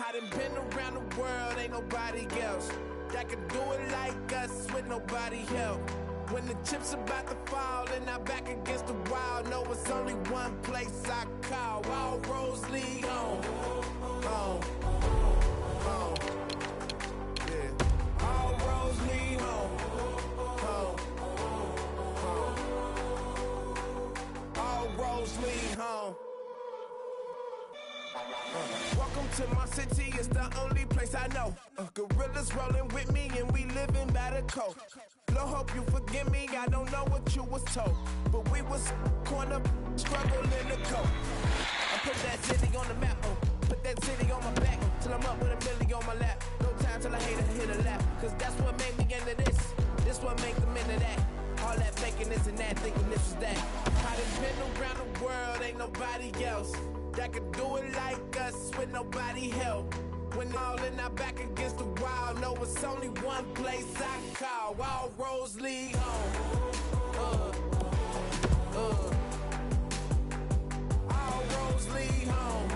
I done been around the world, ain't nobody else that could do it like us with nobody help. When the chips about to fall and I'm back against the wall, know it's only one place I call. All roads lead home. Home. Home. Yeah. All roads lead home. Home. Home. All roads lead home. Welcome to my city, it's the only place I know. Gorillas rolling with me and we living by the code. Lord, hope you forgive me, I don't know what you was told, but we was corner struggling to cope. I put that city on the map, put that city on my back, till I'm up with a million on my lap. No time till I hit a lap, cause that's what made me into this. This what make them into that. All that faking this and that, thinking this is that. I done been around the world, ain't nobody else that could do it like us with nobody help. When all in our back against the wall, know it's only one place I call. All roads lead home. All roads lead home.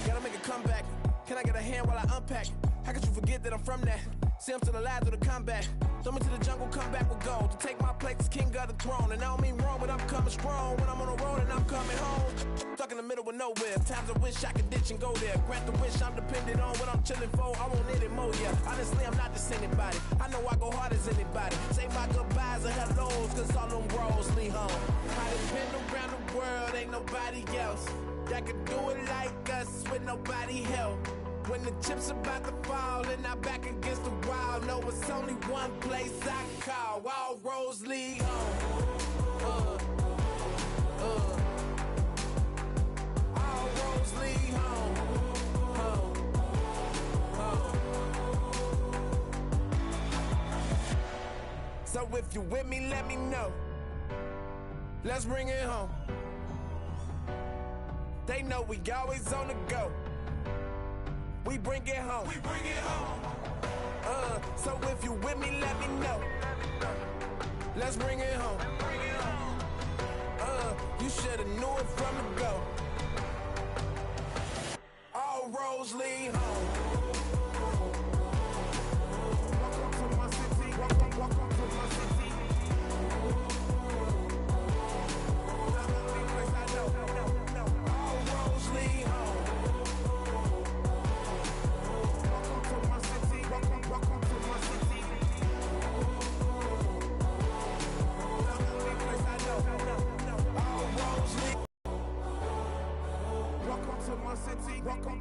Gotta make a comeback. Can I get a hand while I unpack? How could you forget that I'm from that? See, I'm still alive through the combat. Throw me to the jungle, come back with gold. To take my place as king of the throne. And I don't mean wrong, but I'm coming strong. When I'm on the road and I'm coming home. Stuck in the middle of nowhere. Times I wish I could ditch and go there. Grant the wish I'm dependent on what I'm chilling for. I won't need it more, yeah. Honestly, I'm not just anybody. I know I go hard as anybody. Say my goodbyes and hellos, cause all them roads lead home. I done been around the world, ain't nobody else that could do it like us with nobody help. When the chips about to fall and I'm back against the wall, know it's only one place I call. All roads lead home. All roads lead home. So if you with me, let me know. Let's bring it home. They know we always on the go. We bring it home. We bring it home. So if you with me, let me know. Let's bring it home. You should've knew it from the go. All roads lead home. Welcome to my city. Welcome to my city. The only place I know. All roads lead home.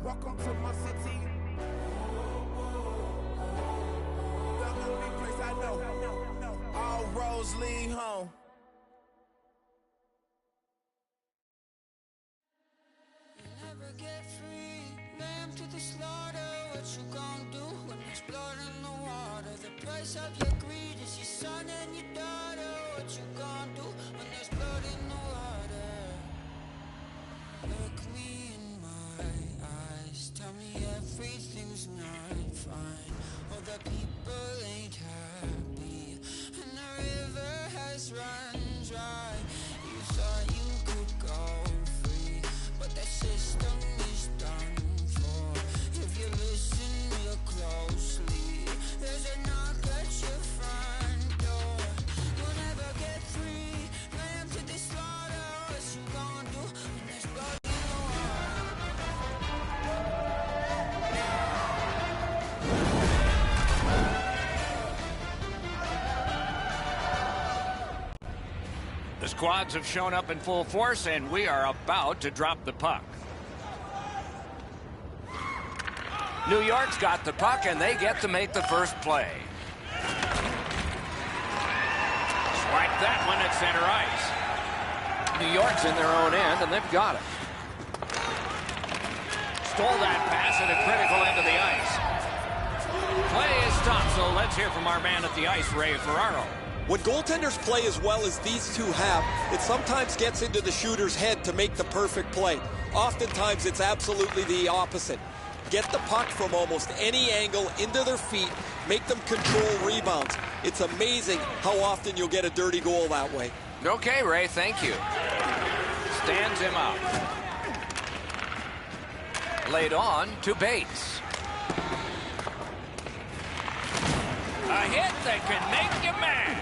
Welcome to my city. The only place I know. All roads lead home. You never get free, lamb to the slaughter. What you gonna do when there's blood in the water? The price of your greed is your son and your daughter. What you gonna do when there's blood in the water? Look me in my eyes, tell me everything's not fine. All the people ain't happy, and the river has run dry. You thought you could go free, but that system is done for. If you listen real closely, there's a knock at your front door. You'll never get free, lamb to the slaughter. What you gonna do when there's blood in the water? The squads have shown up in full force, and we are about to drop the puck. New York's got the puck, and they get to make the first play. Swipe that one at center ice. New York's in their own end, and they've got it. Stole that pass at a critical end of the ice. Play is stopped, so let's hear from our man at the ice, Ray Ferraro. When goaltenders play as well as these two have, it sometimes gets into the shooter's head to make the perfect play. Oftentimes, it's absolutely the opposite. Get the puck from almost any angle into their feet, make them control rebounds. It's amazing how often you'll get a dirty goal that way. Okay, Ray, thank you. stands him up. Laid on to Bates. A hit that can make you mad.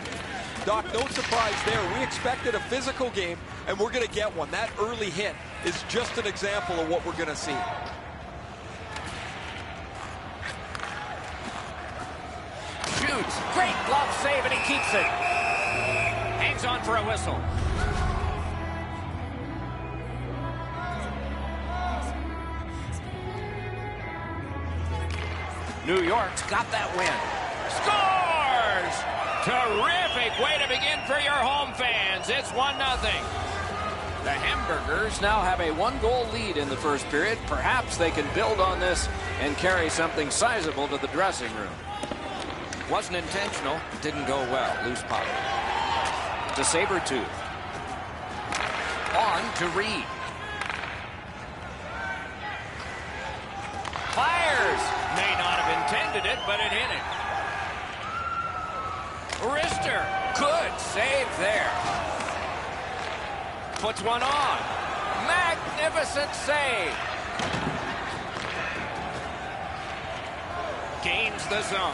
Doc, no surprise there. We expected a physical game, and we're going to get one. That early hit is just an example of what we're going to see. Shoots. Great glove save, and he keeps it. Hangs on for a whistle. New York's got that win. Scores! Terrific way to begin for your home fans. It's 1-0. The Hamburgers now have a 1-goal lead in the first period. Perhaps they can build on this and carry something sizable to the dressing room. Wasn't intentional. Didn't go well. Loose puck. To Sabertooth. On to Reed. Fires. May not have intended it, but it hit it. Wrister. Good save there. Puts one on. Magnificent save. Gains the zone.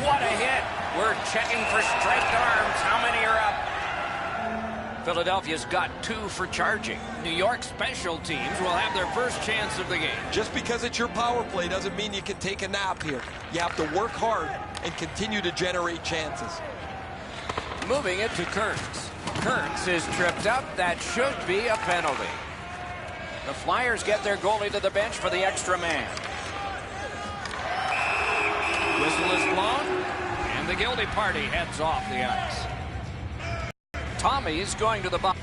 What a hit. We're checking for striped arms. How many are up? Philadelphia's got 2 for charging. New York special teams will have their first chance of the game. Just because it's your power play doesn't mean you can take a nap here. You have to work hard and continue to generate chances. Moving it to Kearns. Kearns is tripped up. That should be a penalty. The Flyers get their goalie to the bench for the extra man. Whistle is blown, and the guilty party heads off the ice. Tommy's going to the box.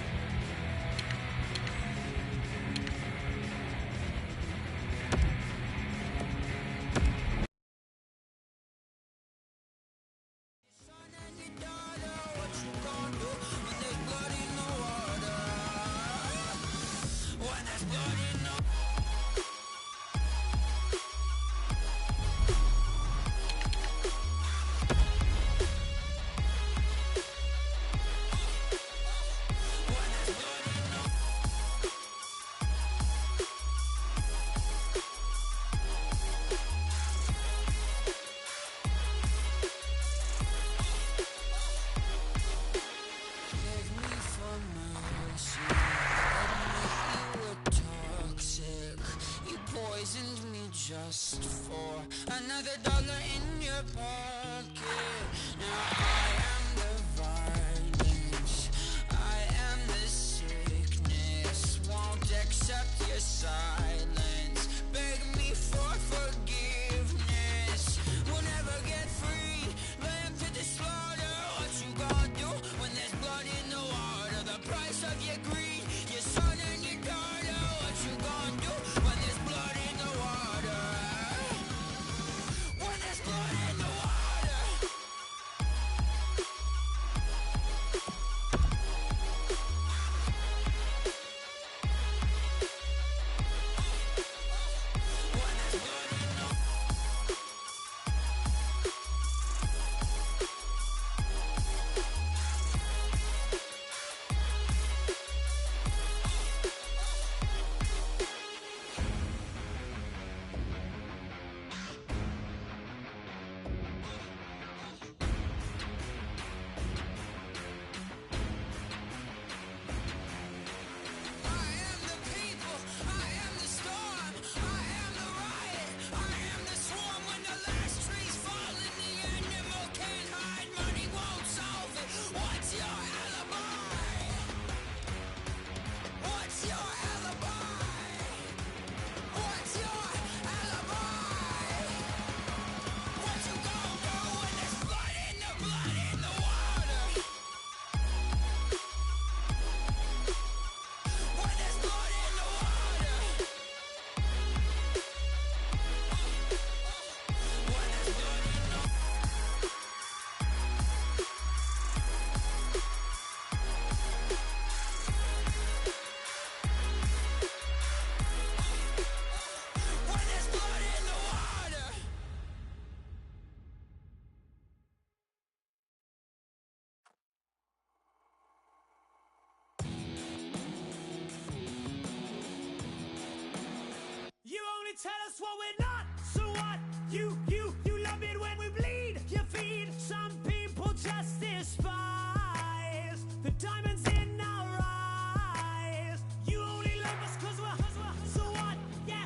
what we're not. So what? You love it when we bleed. You feed. Some people just despise the diamonds in our eyes. You only love us 'cause we're. So what? Yeah,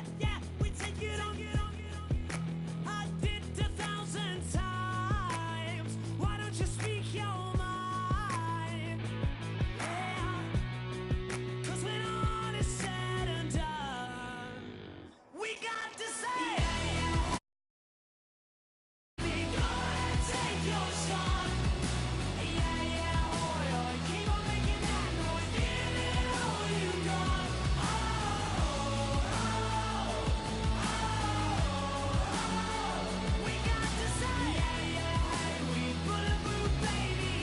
we take it on. I did 1,000 times. Why don't you speak your mind? Yeah. 'Cause when all is said and done, we got to say, go ahead, take your shot. Keep on making that noise, give it all you got. We got to say, we bulletproof, baby,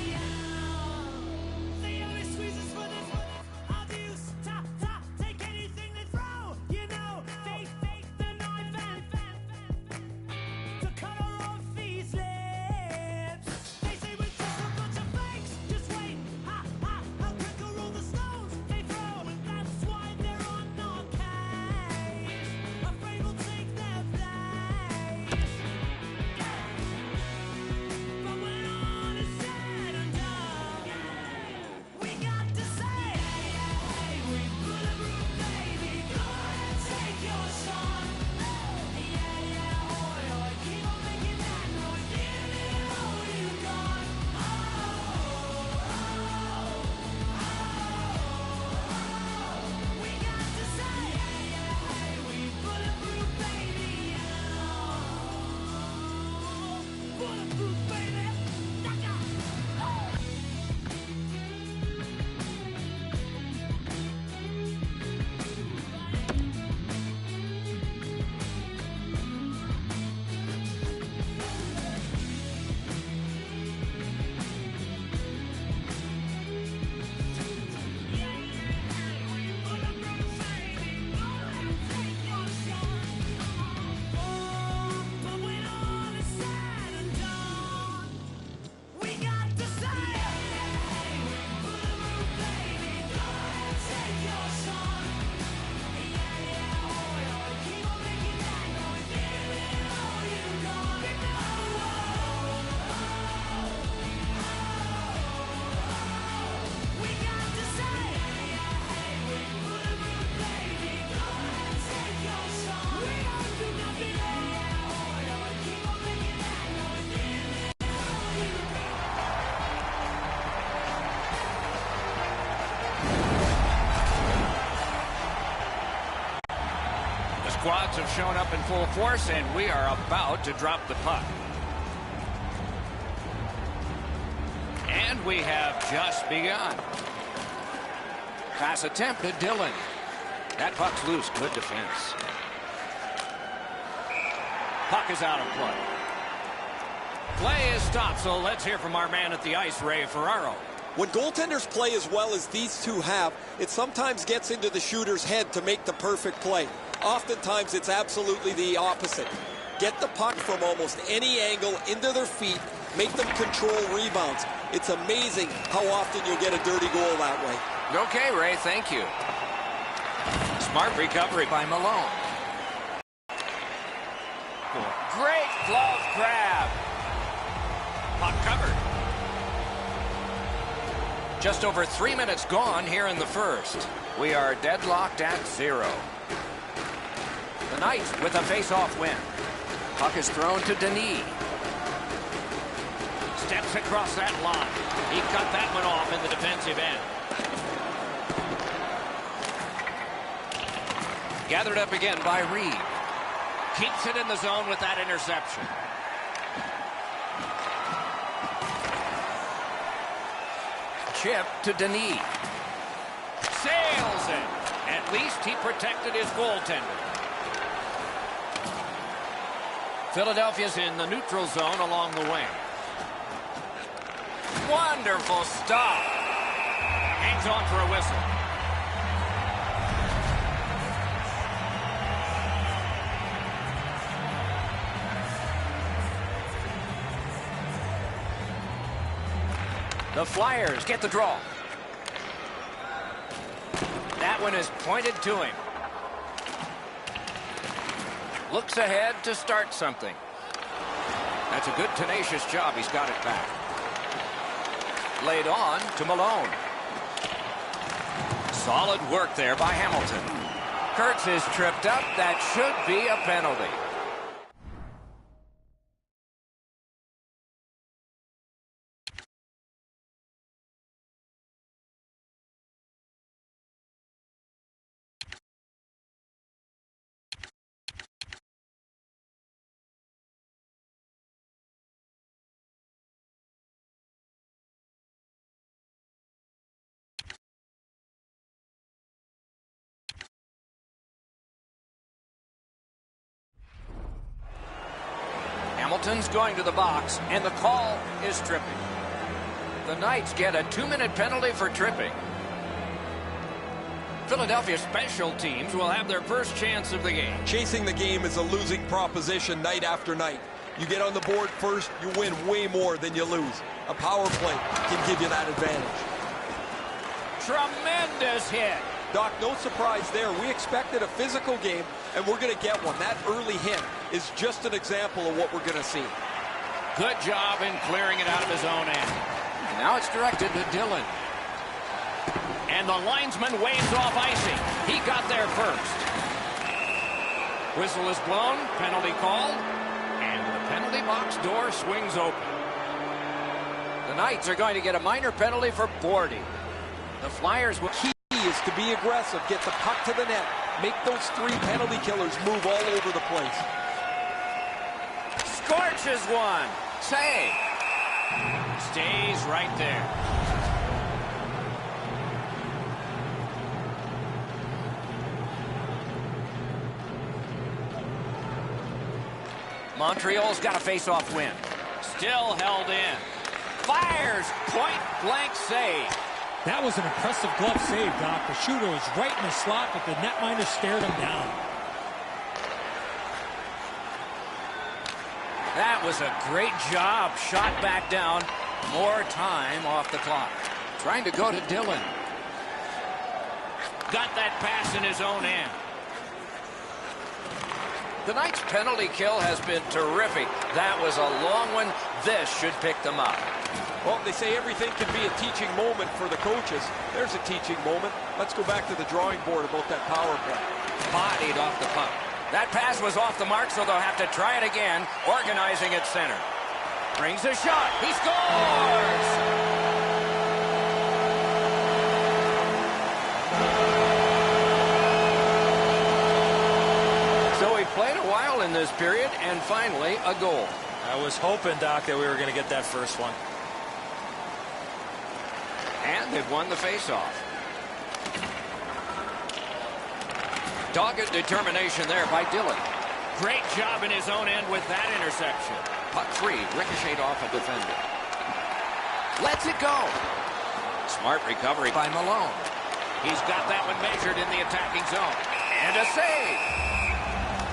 They always squeeze us for this abuse. Take anything they throw. You know, they fake the knife and the color of these lips. They say we're just a bunch of fakes. Just wait, how quick are all the stones they throw? That's why they're on our case. Afraid we'll take their place. But when all is said and done, we got to say, we bulletproof, baby. Go ahead, take your shot. Keep on making that noise, give it all you got. We got to say, we bulletproof, baby. Bulletproof, baby. But when all is said and done, we got to say, bulletproof, baby. Go ahead, take your shot. Keep on making that noise, give it all you got. We got to say, bulletproof, baby. Go ahead, take your shot. We don't do nothing. Keep on making that noise, give it all you got. The squads have shown up in full force, and we are about to drop the puck. And we have just begun. Pass attempted, Dillon. That puck's loose. Good defense. Puck is out of play. Play is stopped, so let's hear from our man at the ice, Ray Ferraro. When goaltenders play as well as these two have, it sometimes gets into the shooter's head to make the perfect play. Oftentimes, it's absolutely the opposite. Get the puck from almost any angle into their feet, make them control rebounds. It's amazing how often you'll get a dirty goal that way. Okay, Ray, thank you. Smart recovery by Malone. Great glove grab. Puck covered. Just over 3 minutes gone here in the first. We are deadlocked at 0. The Knights with a face-off win. Puck is thrown to Denis. Steps across that line. He cut that one off in the defensive end. Gathered up again by Reed. Keeps it in the zone with that interception. Chip to Denis. Sails it. At least he protected his goaltender. Philadelphia's in the neutral zone along the wing. Wonderful stop. Hangs on for a whistle. The Flyers get the draw. That one is pointed to him. Looks ahead to start something. That's a good tenacious job. He's got it back. Laid on to Malone. Solid work there by Hamilton. Kurtz is tripped up. That should be a penalty. Hamilton's going to the box, and the call is tripping. The Knights get a 2-minute penalty for tripping. Philadelphia special teams will have their first chance of the game. Chasing the game is a losing proposition night after night. You get on the board first, you win way more than you lose. A power play can give you that advantage. Tremendous hit. Doc, no surprise there. We expected a physical game, and we're going to get one. That early hit is just an example of what we're going to see. Good job in clearing it out of his own end. And now it's directed to Dillon. And the linesman waves off icing. He got there first. Whistle is blown, penalty called, and the penalty box door swings open. The Knights are going to get a minor penalty for boarding. The Flyers will keep is to be aggressive, get the puck to the net, make those 3 penalty killers move all over the place. Scorches one. Save. Stays right there. Montreal's got a face-off win. Still held in. Fires. Point-blank save. That was an impressive glove save, Doc. The shooter was right in the slot, but the netminder stared him down. That was a great job. Shot back down. More time off the clock. Trying to go to Dillon. Got that pass in his own end. The Knights' penalty kill has been terrific. That was a long one. This should pick them up. Well, they say everything can be a teaching moment for the coaches. There's a teaching moment. Let's go back to the drawing board about that power play. Bodied off the puck. That pass was off the mark, so they'll have to try it again, organizing at center. Brings a shot. He scores! So he played a while in this period, and finally a goal. I was hoping, Doc, that we were going to get that first one. And they've won the faceoff. Dogged determination there by Dillon. Great job in his own end with that interception. Puck free, ricocheted off a defender. Lets it go. Smart recovery by Malone. He's got that one measured in the attacking zone. And a save.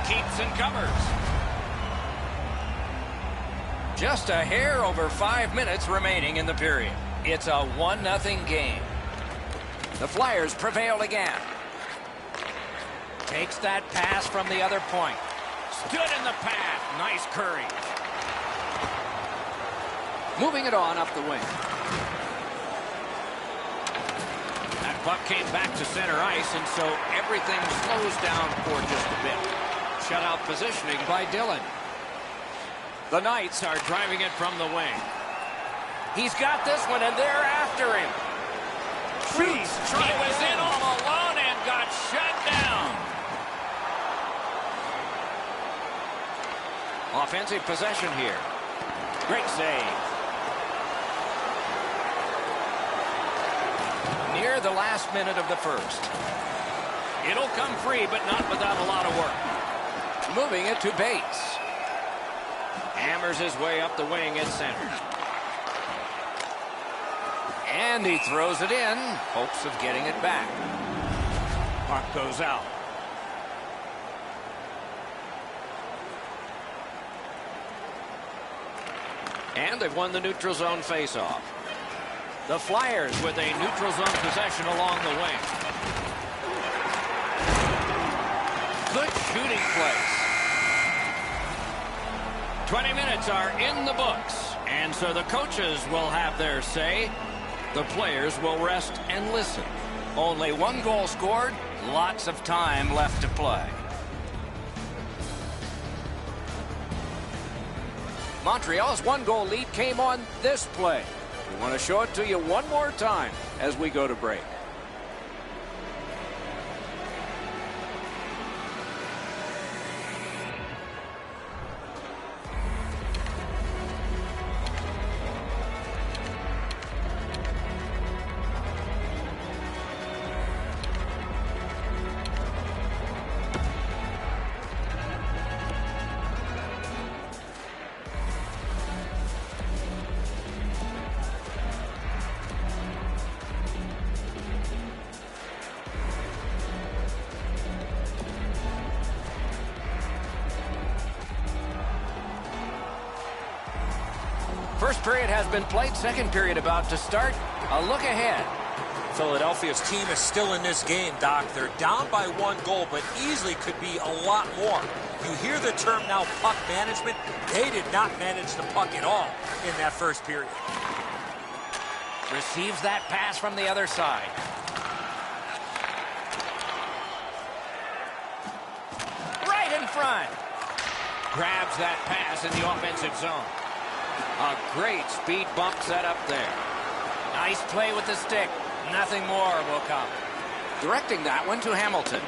Keeps and covers. Just a hair over 5 minutes remaining in the period. It's a 1-0 game. The Flyers prevailed again. Takes that pass from the other point. Stood in the path. Nice courage. Moving it on up the wing. That puck came back to center ice, and so everything slows down for just a bit. Shutout positioning by Dillon. The Knights are driving it from the wing. He's got this one, and they're after him. Shoots. He was in all alone and got shut down. Offensive possession here. Great save. Near the last minute of the first. It'll come free, but not without a lot of work. Moving it to Bates. Hammers his way up the wing at center. And he throws it in, hopes of getting it back. Puck goes out. And they've won the neutral zone faceoff. The Flyers with a neutral zone possession along the wing. Good shooting place. 20 minutes are in the books, and so the coaches will have their say. The players will rest and listen. Only one goal scored, lots of time left to play. Montreal's one-goal lead came on this play. We want to show it to you one more time as we go to break. First period has been played. Second period about to start. A look ahead. Philadelphia's team is still in this game, Doc. They're down by 1 goal, but easily could be a lot more. You hear the term now, puck management. They did not manage the puck at all in that first period. Receives that pass from the other side. Right in front. Grabs that pass in the offensive zone. A great speed bump set up there. Nice play with the stick. Nothing more will come. Directing that one to Hamilton.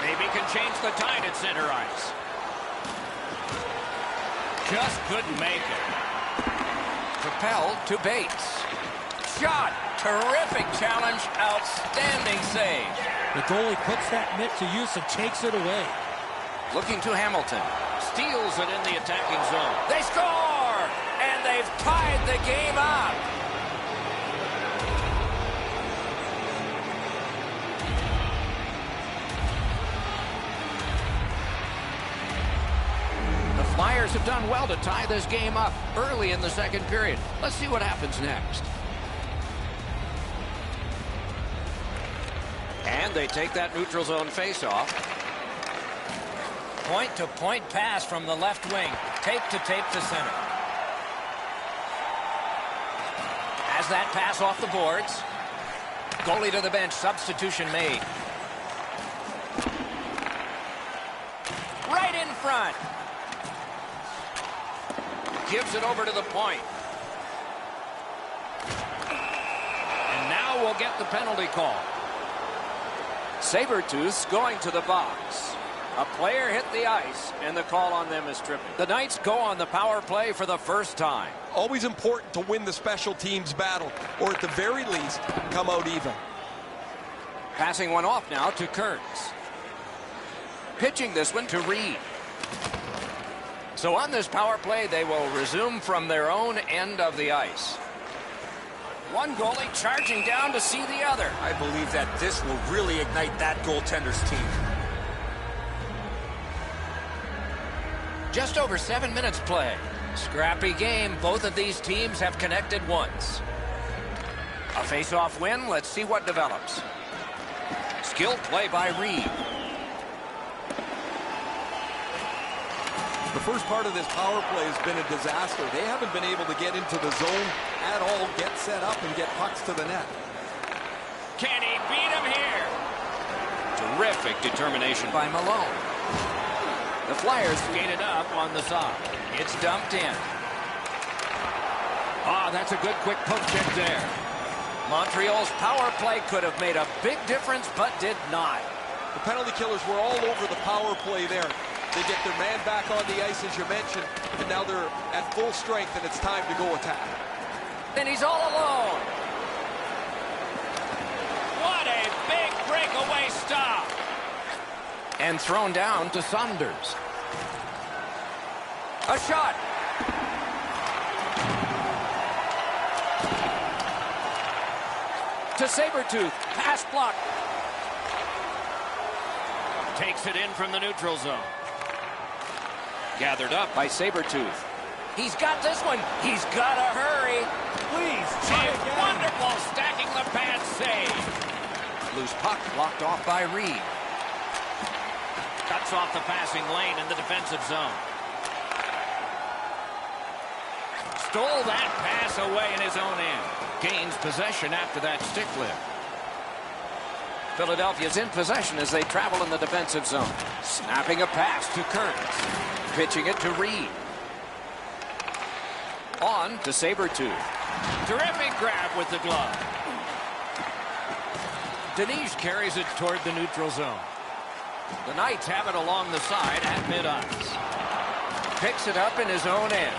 Maybe can change the tide at center ice. Just couldn't make it. Propelled to Bates. Shot. Terrific challenge. Outstanding save. The goalie puts that mitt to use and takes it away. Looking to Hamilton. Steals it in the attacking zone. They score! And they've tied the game up. The Flyers have done well to tie this game up early in the second period. Let's see what happens next. And they take that neutral zone faceoff. Point-to-point pass from the left wing. Tape to center. Has that pass off the boards. Goalie to the bench. Substitution made. Right in front. Gives it over to the point. And now we'll get the penalty call. Sabertooth's going to the box. A player hit the ice, and the call on them is tripping. The Knights go on the power play for the first time. Always important to win the special teams battle, or at the very least, come out even. Passing one off now to Kurtz. Pitching this one to Reed. So on this power play, they will resume from their own end of the ice. One goalie charging down to see the other. I believe that this will really ignite that goaltender's team. Just over 7 minutes play. Scrappy game. Both of these teams have connected once. A face-off win. Let's see what develops. Skilled play by Reed. The first part of this power play has been a disaster. They haven't been able to get into the zone at all, get set up, and get pucks to the net. Can he beat him here? Terrific determination by Malone. The Flyers skated up on the side. It's dumped in. That's a good quick poke check there. Montreal's power play could have made a big difference, but did not. The penalty killers were all over the power play there. They get their man back on the ice, as you mentioned, and now they're at full strength, and it's time to go attack. And he's all alone. What a big breakaway stop. And thrown down to Saunders. A shot. To Sabertooth. Pass block. Takes it in from the neutral zone. Gathered up by Sabertooth. He's got this one. He's got to hurry. Please, try again. Wonderful stacking the pad save. Loose puck blocked off by Reed. Cuts off the passing lane in the defensive zone. Stole that pass away in his own end. Gains possession after that stick lift. Philadelphia's in possession as they travel in the defensive zone. Snapping a pass to Curtis. Pitching it to Reed. On to Sabertooth. Terrific grab with the glove. Denise carries it toward the neutral zone. The Knights have it along the side at mid-ice. Picks it up in his own end.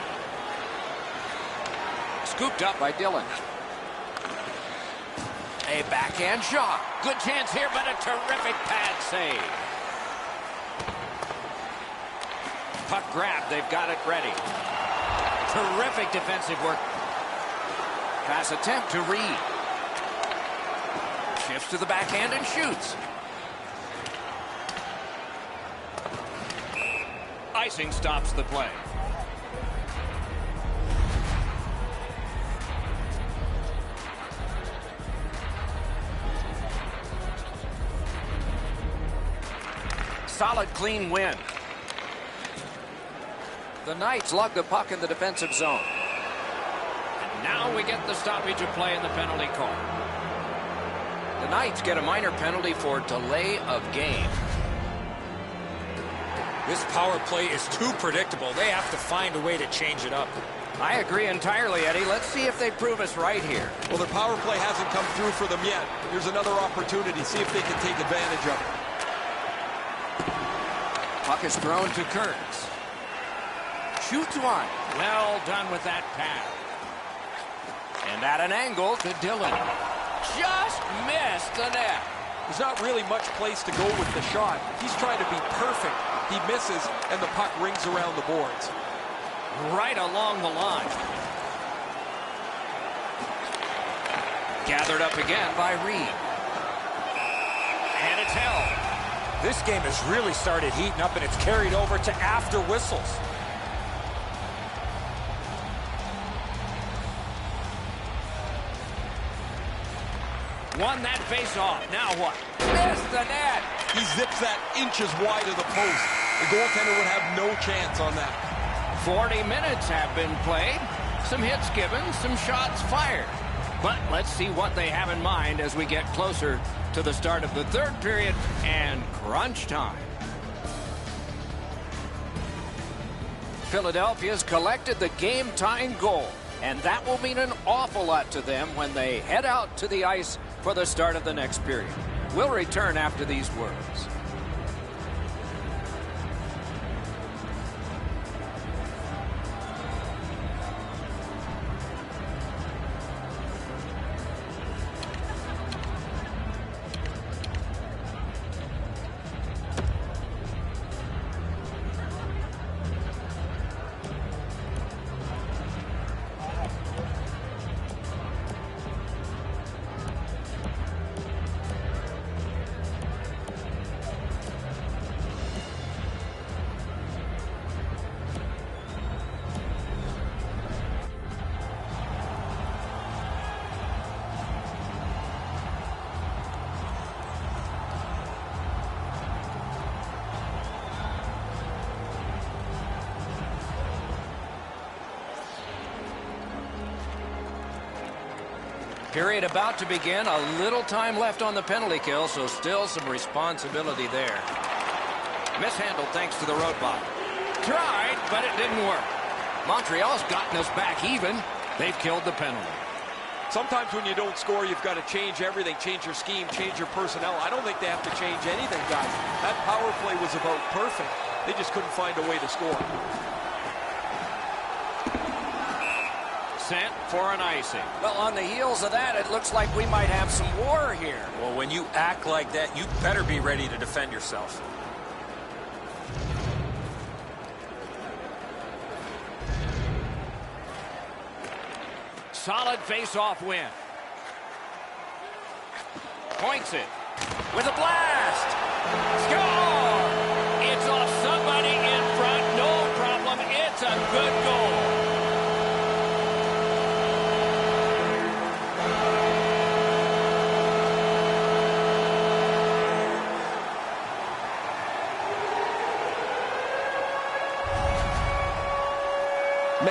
Scooped up by Dillon. A backhand shot. Good chance here, but a terrific pad save. Puck grab. They've got it ready. Terrific defensive work. Pass attempt to Reed. Shifts to the backhand and shoots. Icing stops the play. Solid, clean win. The Knights lug the puck in the defensive zone. And now we get the stoppage of play in the penalty call. The Knights get a minor penalty for delay of game. This power play is too predictable. They have to find a way to change it up. I agree entirely, Eddie. Let's see if they prove us right here. Well, their power play hasn't come through for them yet. Here's another opportunity. See if they can take advantage of it. Puck is thrown to Curtis. Shoots one. Well done with that pass. And at an angle to Dillon. Just missed the net. There's not really much place to go with the shot. He's trying to be perfect. He misses, and the puck rings around the boards. Right along the line. Gathered up again by Reed. And it's held. This game has really started heating up, and it's carried over to after whistles. Won that face-off. Now what? Missed the net. He zips that inches wide of the post. The goaltender would have no chance on that. 40 minutes have been played. Some hits given, some shots fired. But let's see what they have in mind as we get closer to the start of the third period and crunch time. Philadelphia's collected the game-tying goal, and that will mean an awful lot to them when they head out to the ice for the start of the next period. We'll return after these words. Period about to begin. A little time left on the penalty kill, so still some responsibility there. Mishandled thanks to the roadblock. Tried, but it didn't work. Montreal's gotten us back even. They've killed the penalty. Sometimes when you don't score, you've got to change everything, change your scheme, change your personnel. I don't think they have to change anything, guys. That power play was about perfect. They just couldn't find a way to score. Sent for an icing. Well, on the heels of that, it looks like we might have some war here. Well, when you act like that, you better be ready to defend yourself. Solid face-off win. Points it with a blast. Score! It's off somebody in front. No problem. It's a good goal.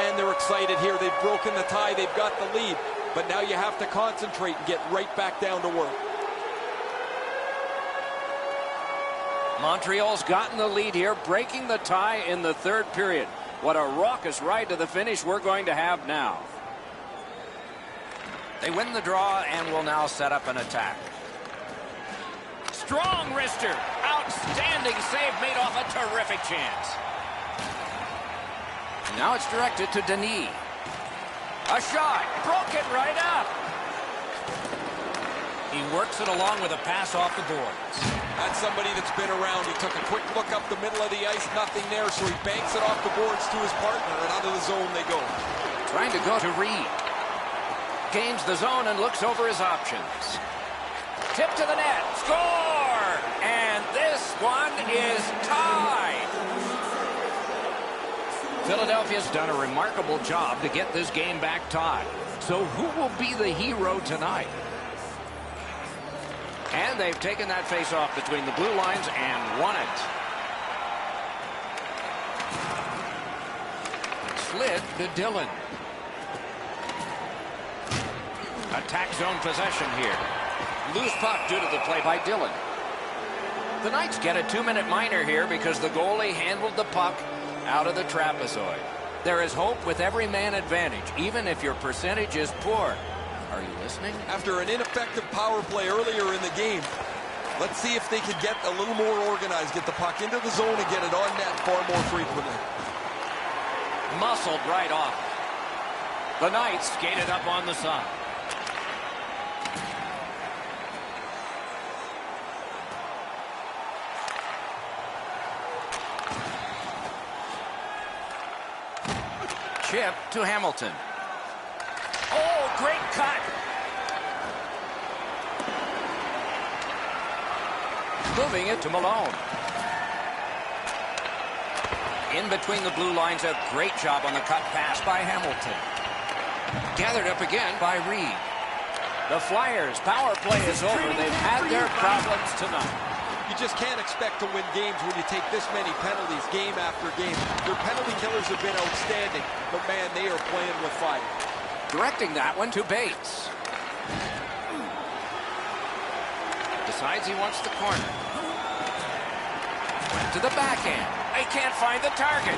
Man, they're excited here. They've broken the tie. They've got the lead. But now you have to concentrate and get right back down to work. Montreal's gotten the lead here, breaking the tie in the third period. What a raucous ride to the finish we're going to have now. They win the draw and will now set up an attack. Strong wrister. Outstanding save made off a terrific chance. And now it's directed to Denis. A shot. Broke it right up. He works it along with a pass off the boards. That's somebody that's been around. He took a quick look up the middle of the ice. Nothing there, so he banks it off the boards to his partner, and out of the zone they go. Trying to go to Reed. Gains the zone and looks over his options. Tip to the net. Score! And this one is tied. Philadelphia's done a remarkable job to get this game back tied. So who will be the hero tonight? And they've taken that face-off between the blue lines and won it. Slid to Dillon. Attack zone possession here. Loose puck due to the play by Dillon. The Knights get a 2-minute minor here because the goalie handled the puck out of the trapezoid. There is hope with every man advantage, even if your percentage is poor. Are you listening? After an ineffective power play earlier in the game, let's see if they could get a little more organized, get the puck into the zone and get it on net far more frequently. Muscled right off. The Knights skated up on the side. Chip to Hamilton. Oh, great cut. Moving it to Malone. In between the blue lines, a great job on the cut pass by Hamilton. Gathered up again by Reed. The Flyers' power play is over. They've had their problems tonight. You just can't expect to win games when you take this many penalties game after game. Their penalty killers have been outstanding, but man, they are playing with fire. Directing that one to Bates. Decides he wants the corner. Went to the backhand. They can't find the target.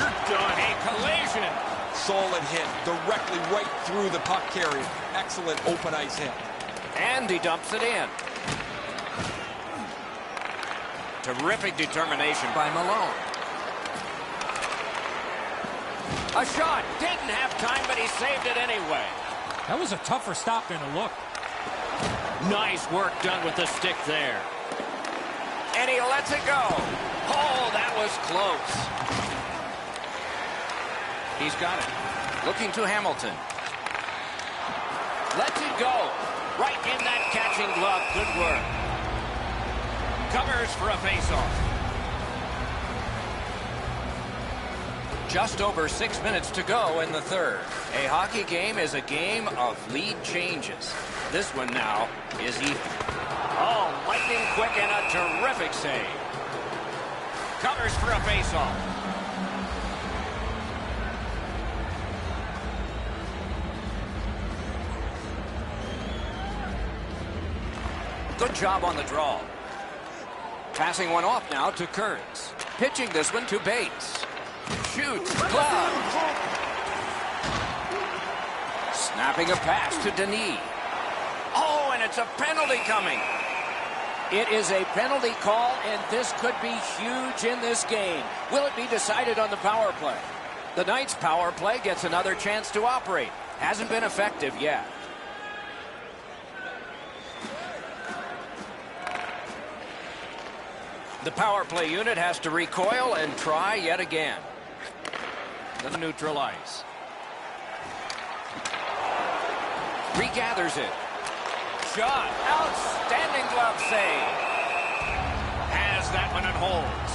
You're done. A collision. Solid hit, directly right through the puck carrier. Excellent open ice hit. And he dumps it in. Terrific determination by Malone. A shot. Didn't have time, but he saved it anyway. That was a tougher stop than it looked. Nice work done with the stick there. And he lets it go. Oh, that was close. He's got it. Looking to Hamilton. Lets it go. Right in that catching glove. Good work. Covers for a face-off. Just over 6 minutes to go in the third. A hockey game is a game of lead changes. This one now is even. Oh, lightning quick and a terrific save. Covers for a face-off. Good job on the draw. Passing one off now to Kurtz. Pitching this one to Bates. Shoots. Glove. Snapping a pass to Denis. Oh, and it's a penalty coming. It is a penalty call, and this could be huge in this game. Will it be decided on the power play? The Knights' power play gets another chance to operate. Hasn't been effective yet. The power play unit has to recoil and try yet again. The neutral ice. Regathers it. Shot. Outstanding glove save. Has that one and holds.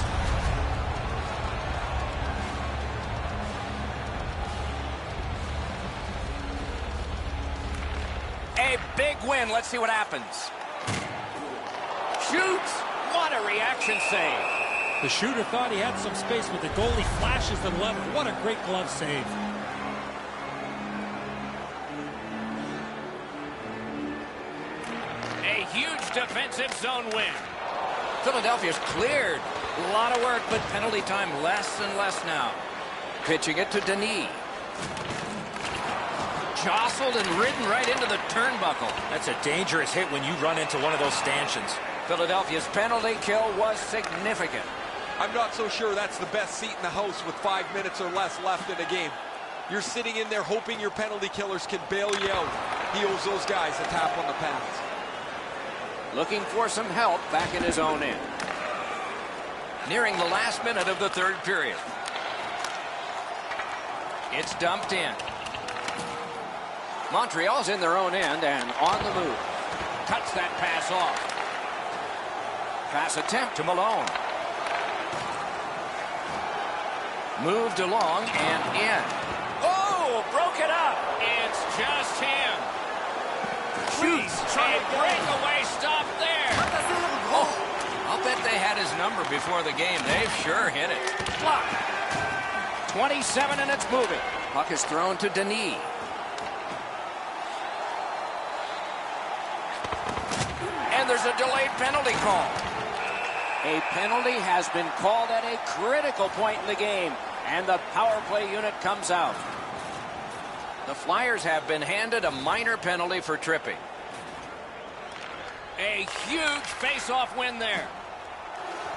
A big win. Let's see what happens. Shoots. What a reaction save. The shooter thought he had some space, but the goalie flashes to the left. What a great glove save. A huge defensive zone win. Philadelphia's cleared. A lot of work, but penalty time less and less now. Pitching it to Denis. Jostled and ridden right into the turnbuckle. That's a dangerous hit when you run into one of those stanchions. Philadelphia's penalty kill was significant. I'm not so sure that's the best seat in the house with 5 minutes or less left in a game. You're sitting in there hoping your penalty killers can bail you out. He owes those guys a tap on the pads. Looking for some help back in his own end. Nearing the last minute of the third period. It's dumped in. Montreal's in their own end and on the move. Cuts that pass off. Pass attempt to Malone. Moved along and in. Oh, broke it up. It's just him. Shoots. A breakaway stop there. Oh, I'll bet they had his number before the game. They've sure hit it. Block. 27 and it's moving. Puck is thrown to Denis. And there's a delayed penalty call. A penalty has been called at a critical point in the game, and the power play unit comes out. The Flyers have been handed a minor penalty for tripping. A huge face-off win there.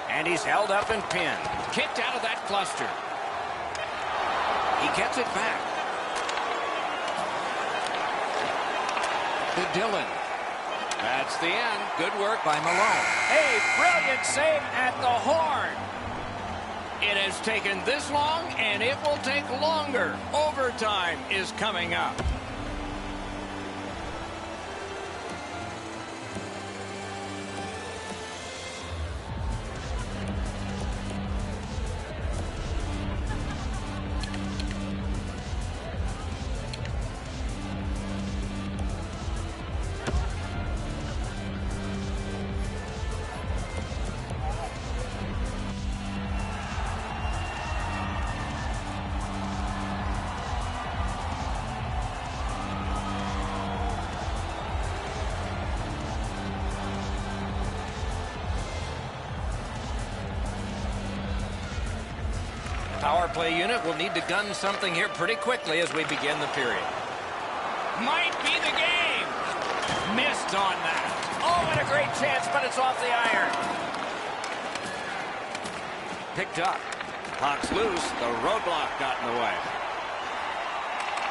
And he's held up and pinned. Kicked out of that cluster. He gets it back. To Dillon. That's the end. Good work by Malone. A brilliant save at the horn. It has taken this long, and it will take longer. Overtime is coming up. Power play unit will need to gun something here pretty quickly as we begin the period. Might be the game. Missed on that. Oh, and a great chance, but it's off the iron. Picked up. Puck's loose. The roadblock got in the way.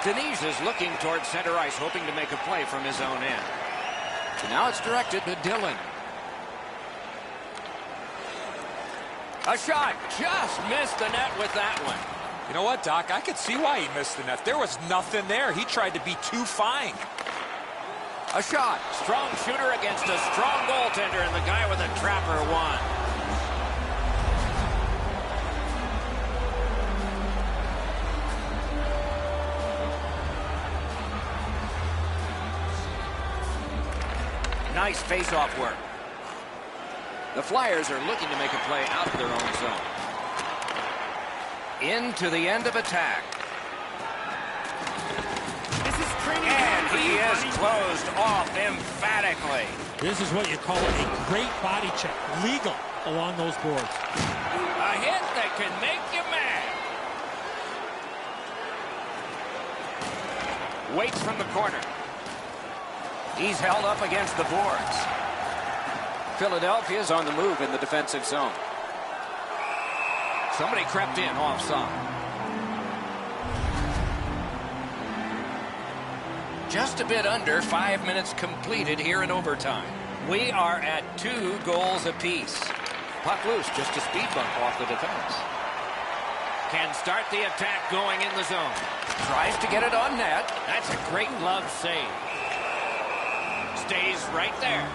Denis is looking towards center ice, hoping to make a play from his own end. So now it's directed to Dillon. A shot just missed the net with that one. You know what, Doc? I could see why he missed the net. There was nothing there. He tried to be too fine. A shot. Strong shooter against a strong goaltender, and the guy with a trapper won. Nice face-off work. The Flyers are looking to make a play out of their own zone. Into the end of attack. And he is closed off emphatically. This is what you call a great body check. Legal along those boards. A hit that can make you mad. Waits from the corner. He's held up against the boards. Philadelphia's on the move in the defensive zone. Somebody crept in offside. Just a bit under 5 minutes completed here in overtime. We are at 2 goals apiece. Puck loose, just a speed bump off the defense. Can start the attack going in the zone. Tries to get it on net. That's a great glove save. Stays right there.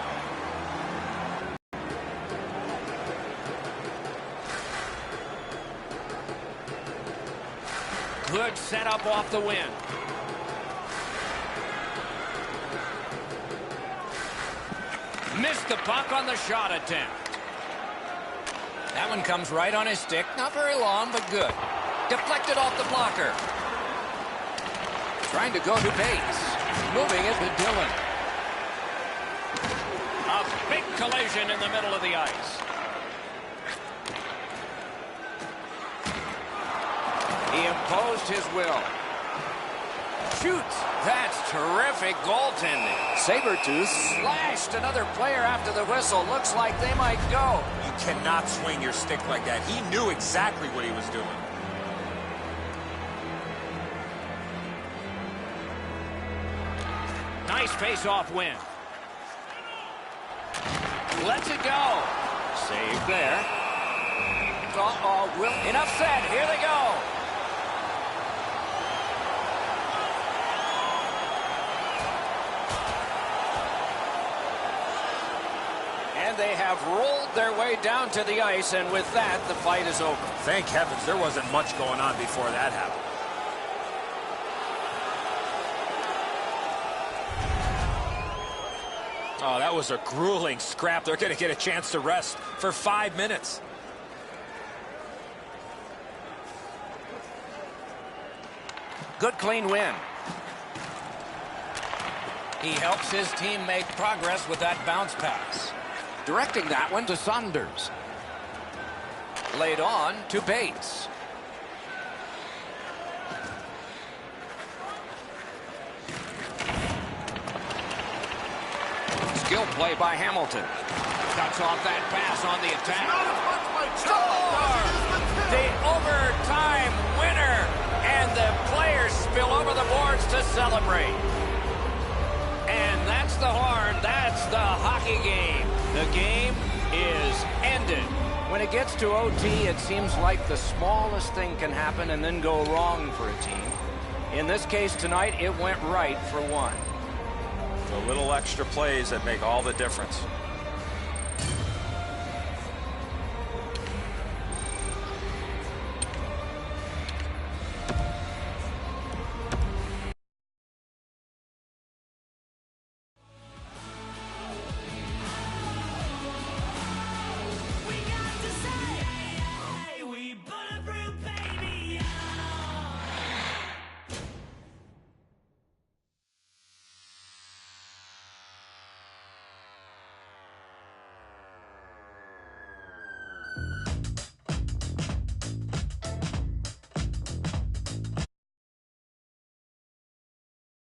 Good setup off the wing. Missed the puck on the shot attempt. That one comes right on his stick. Not very long, but good. Deflected off the blocker. Trying to go to Bates. Moving it to Dillon. A big collision in the middle of the ice. He imposed his will. Shoots. That's terrific goaltending. Sabretooth slashed another player after the whistle. Looks like they might go. You cannot swing your stick like that. He knew exactly what he was doing. Nice face-off win. Lets it go. Save there. Enough said. Here they go. And they have rolled their way down to the ice, and with that, the fight is over. Thank heavens there wasn't much going on before that happened. Oh, that was a grueling scrap. They're going to get a chance to rest for 5 minutes. Good clean win. He helps his team make progress with that bounce pass. Directing that one to Saunders. Laid on to Bates. Skill play by Hamilton. Cuts off that pass on the attack. Score! The overtime winner. And the players spill over the boards to celebrate. And that's the horn. That's the hockey game. The game is ended. When it gets to OT, it seems like the smallest thing can happen and then go wrong for a team. In this case tonight, it went right for one. The little extra plays that make all the difference.